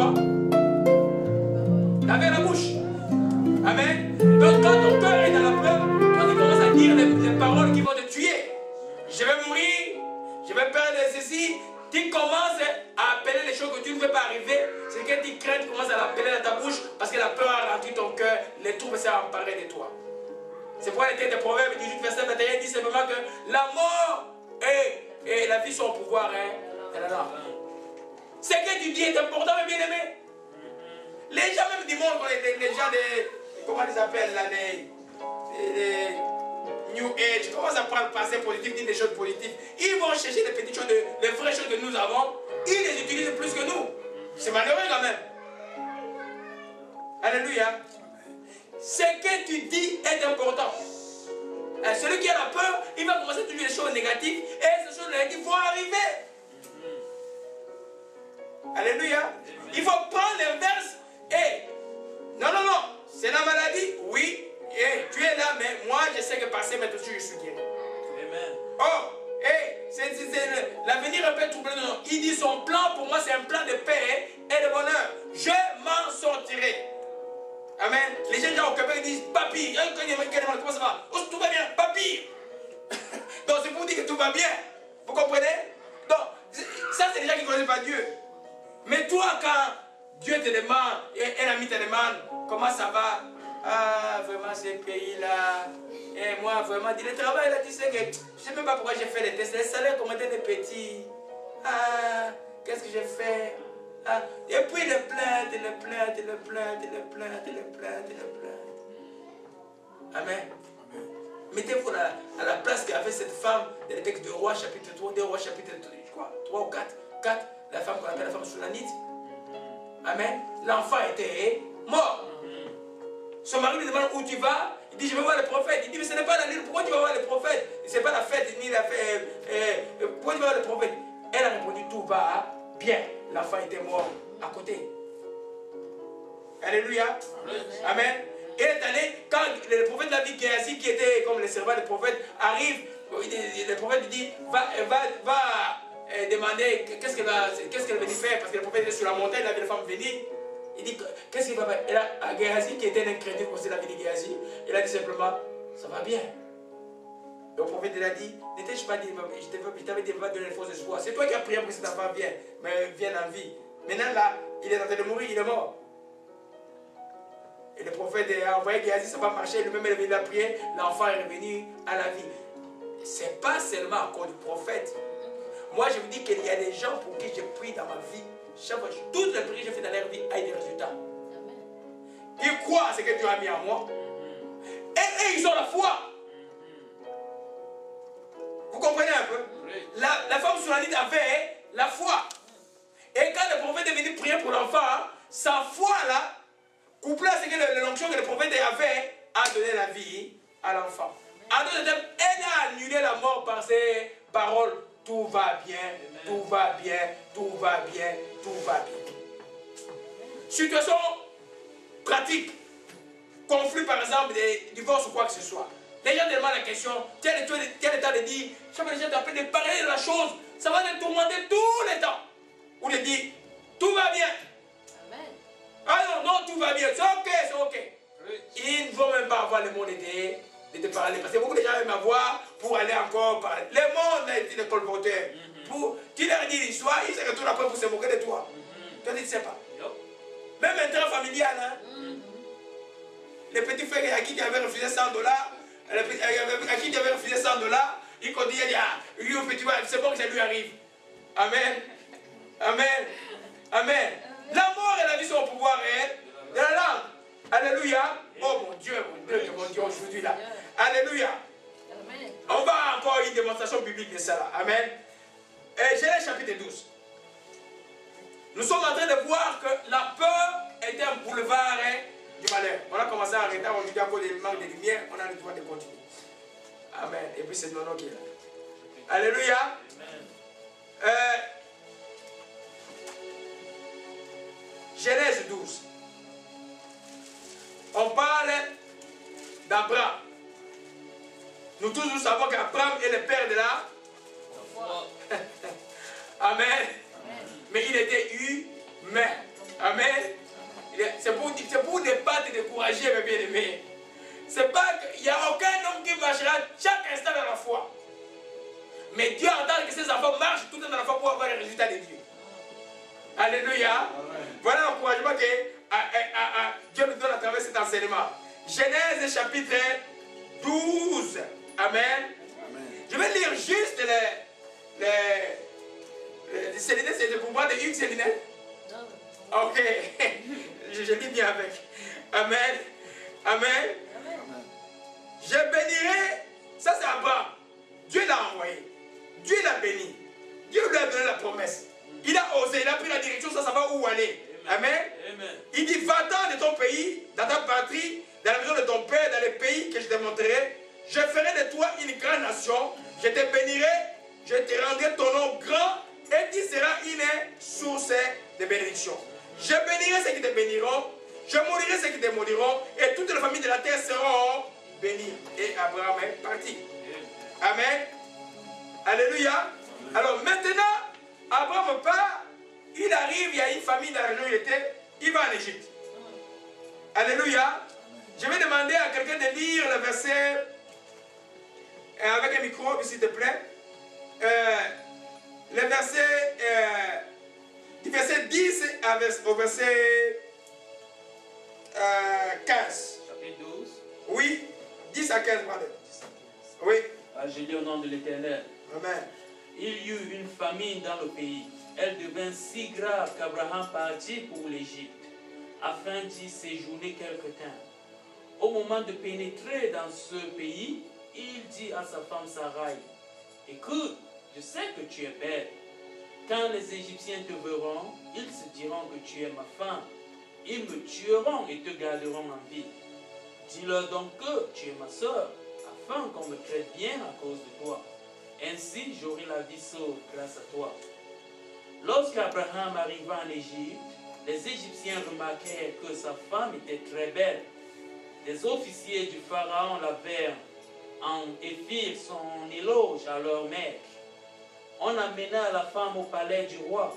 quoi? Avec la bouche. Amen. Donc quand ton cœur est dans la peur, quand tu commences à dire les paroles qui vont te tuer, je vais mourir, je vais perdre ceci, tu commences à appeler les choses que tu ne veux pas arriver, c'est que tu crains, tu commences à l'appeler dans ta bouche parce que la peur a rempli ton cœur, les troubles s'est emparé de toi. C'est pourquoi les Proverbes 18, verset 21 dit simplement que la mort et la vie sont au pouvoir de la langue. Ce que tu dis est important, mais bien aimé. Les gens même du monde, les gens des... Comment ils appellent là, les New Age, commencent à prendre le passé positif, dire des choses positives. Ils vont chercher les petites choses, les vraies choses que nous avons, ils les utilisent plus que nous. C'est malheureux quand même. Alléluia. Ce que tu dis est important. Celui qui a la peur, il va commencer à dire des choses négatives et ces choses négatives vont arriver. Alléluia. Il faut prendre l'inverse. Non, non, non. C'est la maladie. Oui. Tu es là, mais moi, je sais que passer maintenant, je suis guéri. Amen. L'avenir est un peu troublé. Non. Il dit son plan, pour moi, c'est un plan de paix et de bonheur. Je m'en sortirai. Amen. Les gens au Québec disent, papi. Comment ça va? Oh, tout va bien. Papi. Donc, c'est pour dire que tout va bien. Vous comprenez? Donc, ça, c'est les gens qui ne connaissent pas Dieu. Mais toi, quand Dieu te demande, et un ami te demande, comment ça va? Ah, vraiment, ces pays-là. Et moi, vraiment, le travail, là, tu sais que je ne sais même pas pourquoi j'ai fait les tests. Les salaires, comment étaient des petits. Ah, qu'est-ce que j'ai fait? Ah, et puis les plaintes, les plaintes, les plaintes, les plaintes, les plaintes, les plaintes. Amen. Mettez-vous à la place qu'avait cette femme dans le texte de Roi, chapitre 3, des Rois, chapitre 3 ou 4. 4, la femme qu'on appelle la femme Soulanite. Amen. L'enfant était mort. Son mari lui demande où tu vas. Il dit, je vais voir le prophète. Il dit, mais ce n'est pas la lune. Pourquoi tu vas voir le prophète? Ce n'est pas la fête, ni la fête. Pourquoi tu vas voir le prophète? Elle a répondu, tout va bien. L'enfant était mort à côté. Alléluia. Amen. Et elle est allée, quand le prophète l'a vu, Géasi, qui était comme le servant du prophète, arrive, le prophète lui dit, va demander qu'est-ce qu'elle va venir faire, parce que le prophète était sur la montagne, il a vu la femme venir. Il dit, qu'est-ce qu'il va faire? Et là, Géasi, qui était un incrédule, quand il a vu Géasi, il a dit simplement, ça va bien. Le prophète il a dit, ne t'ai-je pas dit, je t'avais dit, va donner une fausse espoir. C'est toi qui as prié pour que cet enfant vienne, mais vienne en vie. Maintenant là, il est en train de mourir, il est mort. Et le prophète a envoyé Géasi, ça va marcher, lui-même il est venu à prier, l'enfant est revenu à la vie. Ce n'est pas seulement à cause du prophète. Moi je vous dis qu'il y a des gens pour qui je prie dans ma vie. Chaque fois, toutes les prières que je fais dans leur vie ont des résultats. Ils croient à ce que Dieu a mis en moi. Et ils ont la foi. Vous comprenez un peu? La femme Soulanite avait la foi. Et quand le prophète est venu prier pour l'enfant, sa foi là, couplée à ce que l'onction que le prophète avait, a donné la vie à l'enfant. En d'autres termes, elle a annulé la mort par ses paroles. Tout va bien, tout va bien, tout va bien, tout va bien. Situation pratique. Conflit par exemple, des divorces ou quoi que ce soit. Les gens demandent la question, quel état de dire, chaque fois les gens t'appellent de parler de la chose, ça va te tourmenter tout le temps. Ou de dire, tout va bien. Amen. Ah non, non, tout va bien, c'est ok, c'est ok. Ils ne vont même pas avoir le mot de te parler. Parce que beaucoup de gens aiment avoir pour aller encore parler. Le monde est une colporteur. Tu leur dis l'histoire, ils se retournent après pour se moquer de toi. Toi, tu ne sais pas. Même un temps familial, hein. Les petits frères à qui tu avais refusé $100, à qui tu avais refusé $100, il continue à dire, lui au petit, c'est bon que ça lui arrive. Amen. Amen. Amen. La mort et la vie sont au pouvoir de la langue. Alléluia. Oh mon Dieu, aujourd'hui là. Alléluia. On va encore une démonstration biblique de ça. Amen. Genèse chapitre 12. Nous sommes en train de voir que la peur est un boulevard du malheur. On a commencé à arrêter aujourd'hui à cause du manque de lumière. On a le droit de continuer. Amen. Et puis c'est Nono qui est là. Alléluia. Genèse 12. On parle d'Abraham. Nous tous nous savons qu'Abraham est le père de la foi. Amen. Mais il était humain. Amen. C'est pour ne pas te décourager, mes bien-aimés. C'est pas qu'il n'y a aucun homme qui marchera chaque instant dans la foi. Mais Dieu entend que ses enfants marchent tout le temps dans la foi pour avoir les résultats de Dieu. Alléluia. Amen. Voilà l'encouragement que Dieu nous donne à travers cet enseignement. Genèse chapitre 12. Amen. Amen. Je vais lire juste les séminaires. C'est pour moi de Hugues séminaire. Ok. Je lis bien avec. Amen. Amen. Amen. Je bénirai. Ça c'est Abraham. Dieu l'a envoyé. Dieu l'a béni. Dieu lui a donné la promesse. Il a osé, il a pris la direction sans savoir où aller. Amen. Amen. Il dit, va-t'en de ton pays, dans ta patrie, dans la maison de ton père, dans les pays que je te montrerai. Je ferai de toi une grande nation. Je te bénirai. Je te rendrai ton nom grand. Et tu seras une source de bénédiction. Je bénirai ceux qui te béniront. Je maudirai ceux qui te maudiront. Et toutes les familles de la terre seront bénies. Et Abraham est parti. Amen. Alléluia. Alors maintenant, Abraham part, il arrive, il y a une famille dans la région où il était, il va en Égypte. Alléluia. Je vais demander à quelqu'un de lire le verset, avec un micro, s'il te plaît. Le verset, du verset 10 au verset 15. Chapitre 12. Oui, 10 à 15, pardon. Oui. Je lis au nom de l'Éternel. Amen. Il y eut une famine dans le pays. Elle devint si grave qu'Abraham partit pour l'Égypte, afin d'y séjourner quelque temps. Au moment de pénétrer dans ce pays, il dit à sa femme Sarai, « Écoute, je sais que tu es belle. Quand les Égyptiens te verront, ils se diront que tu es ma femme. Ils me tueront et te garderont en vie. Dis-leur donc que tu es ma sœur, afin qu'on me traite bien à cause de toi. Ainsi, j'aurai la vie sauve grâce à toi. » Lorsqu'Abraham arriva en Égypte, les Égyptiens remarquèrent que sa femme était très belle. Des officiers du Pharaon la virent et firent son éloge à leur maître. On amena la femme au palais du roi.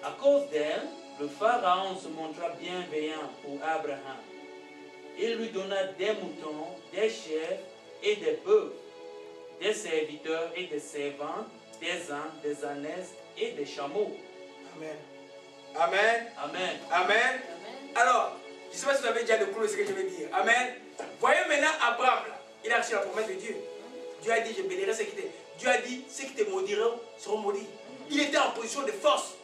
À cause d'elle, le Pharaon se montra bienveillant pour Abraham. Il lui donna des moutons, des chèvres et des bœufs, des serviteurs et des servantes, des ânes, des ânesses et des chameaux. Amen. Amen. Amen. Amen. Alors, je ne sais pas si vous avez déjà le coup de ce que je vais dire. Amen. Voyez maintenant Abraham, là, il a reçu la promesse de Dieu. Dieu a dit, je bénirai ceux qui te... Dieu a dit, ceux qui te maudiront seront maudits. Il était en position de force.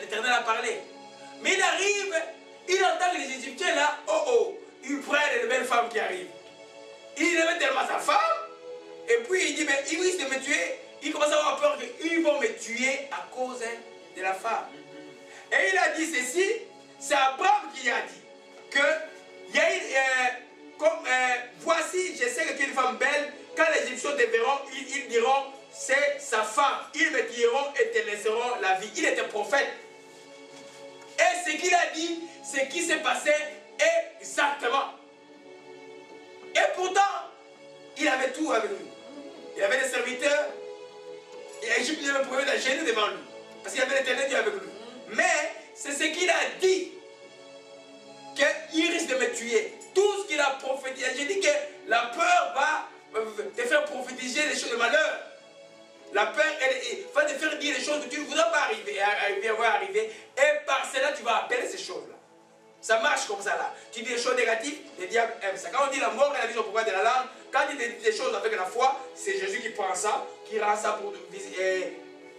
L'Éternel a parlé. Mais il arrive, il entend que les Égyptiens là, ils prennent de belles femmes qui arrivent. Il aimait tellement sa femme. Et puis il dit, mais ils risquent de me tuer. Il commence à avoir peur qu'ils vont me tuer à cause de la femme. Et il a dit ceci, c'est Abraham qui a dit que voici, je sais que tu es une femme belle. Quand les Égyptiens te verront, ils diront, c'est sa femme. Ils me tueront et te laisseront la vie. Il était prophète. Et ce qu'il a dit, ce qui s'est passé exactement. Et pourtant, il avait tout avec lui. Il avait des serviteurs. Et l'Égypte lui avait prouvé d'être gêné devant lui. Parce qu'il avait l'Éternel Dieu avec lui. Mais c'est ce qu'il a dit. Qu'il risque de me tuer. Tout ce qu'il a prophétisé. J'ai dit que la peur va te faire prophétiser des choses de malheur. La peur va te faire dire des choses que tu ne voudras pas arriver. Et par cela, tu vas appeler ces choses-là. Ça marche comme ça là. Tu dis des choses négatives, les diables aiment ça. Quand on dit la mort et la vie au pouvoir de la langue, quand il dit des choses avec la foi, c'est Jésus qui prend ça, qui rend ça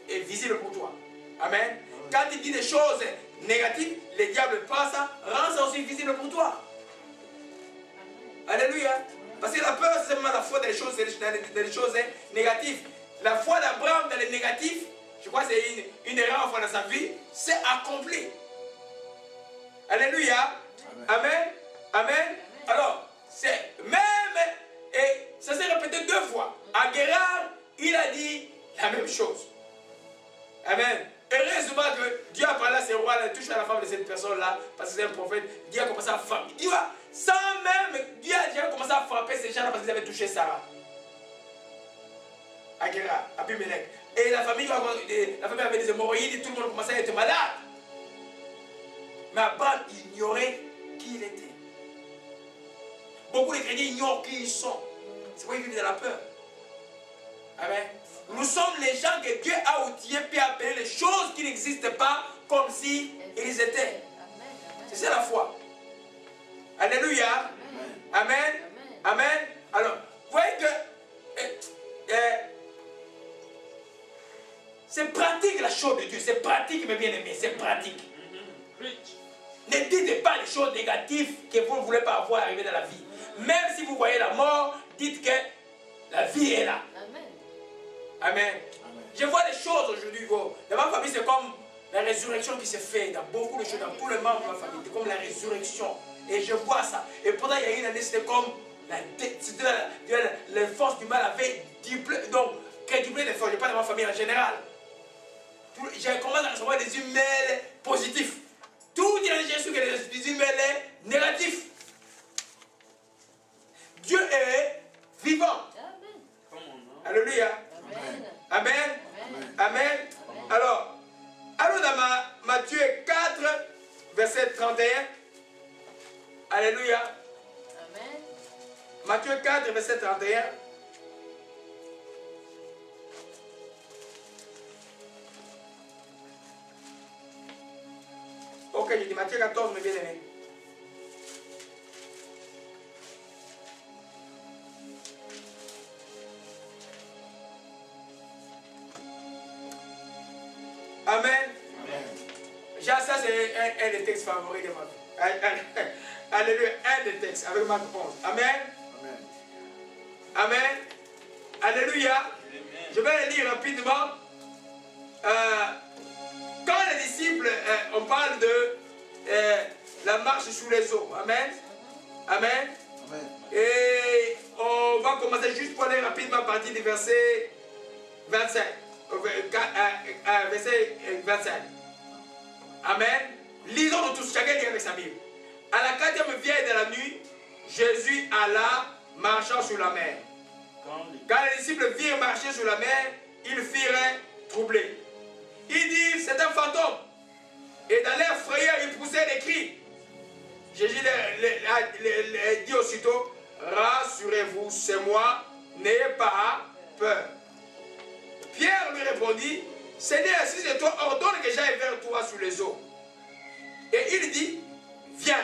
visible pour toi. Amen. Quand il dit des choses négatives, les diables prennent ça, rend ça aussi visible pour toi. Alléluia. Parce que la peur, c'est seulement la foi dans les choses négatives. La foi d'Abraham dans les négatifs, je crois que c'est une erreur dans sa vie, c'est accompli. Alléluia. Amen. Amen. Alors, c'est même, et ça s'est répété 2 fois. À Guérard, il a dit la même chose. Amen. Heureusement que Dieu a parlé à ces rois, touche à la femme de cette personne-là, parce que c'est un prophète. Dieu a commencé à frapper. Dieu a, sans même, Dieu a déjà commencé à frapper ces gens-là parce qu'ils avaient touché Sarah. À Guérard, à Abimelech. Et la famille avait des hémorroïdes, tout le monde commençait à être malade. Mais Abraham ignorait qui il était. Beaucoup de chrétiens ignorent qui ils sont. C'est pourquoi ils vivent dans la peur. Amen. Nous sommes les gens que Dieu a outillés puis appelés les choses qui n'existent pas comme si ils étaient. C'est ça la foi. Alléluia. Amen. Amen. Alors, vous voyez que c'est pratique la chose de Dieu. C'est pratique, mes bien-aimés. C'est pratique. Ne dites pas les choses négatives que vous ne voulez pas avoir arriver dans la vie. Même si vous voyez la mort, dites que la vie est là. Amen. Je vois des choses aujourd'hui. Dans ma famille, c'est comme la résurrection qui se fait dans beaucoup de choses, dans tous les membres de ma famille. C'est comme la résurrection. Et je vois ça. Et pourtant, il y a une année, c'était comme les forces du mal avaient duplé. Donc, duplé les forces. Je parle de ma famille en général. J'ai commencé à recevoir des emails positifs. Tout dit en Jésus que des emails négatifs. Dieu est vivant. Alléluia. Amen. Amen. Amen. Alors, allons dans Matthieu 4, verset 31. Alléluia. Amen. Matthieu 4, verset 31. Ok, je dis Matthieu 14, mes bien-aimés. Amen. Ça c'est un des textes favoris de ma vie. Alléluia, un des textes avec Marc 11. Amen. Amen. Amen. Alléluia. Amen. Je vais le lire rapidement. Quand les disciples, on parle de la marche sous les eaux. Amen. Amen. Amen. Et on va commencer juste pour aller rapidement à partir du verset 25. Verset 25. Amen. Lisons-nous tous, chacun lit avec sa Bible. À la 4e veille de la nuit, Jésus alla marchant sur la mer. Quand les disciples virent marcher sur la mer, ils firent troubler. Ils dirent, c'est un fantôme. Et dans leur frayeur, ils poussaient des cris. Jésus dit aussitôt, rassurez-vous, c'est moi, n'ayez pas peur. Pierre lui répondit, Seigneur, si c'est toi, ordonne que j'aille vers toi sur les eaux. Et il dit, viens.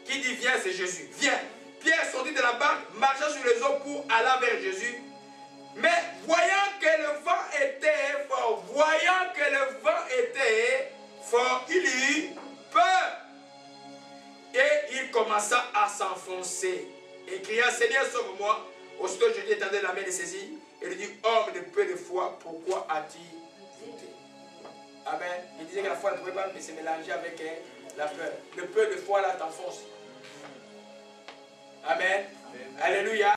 Qui dit viens, c'est Jésus. Viens. Pierre sortit de la barque, marcha sur les eaux pour aller vers Jésus. Mais voyant que le vent était fort, il eut peur. Et il commença à s'enfoncer. Et cria, Seigneur, sauve-moi. Aussitôt Jésus étendait la main de saisie. Et lui dit, homme de peu de foi, pourquoi as-tu douté? Amen. Il disait que la foi ne pouvait pas se mélanger avec la peur. Le peu de foi là t'enfonce. Amen. Amen. Alléluia.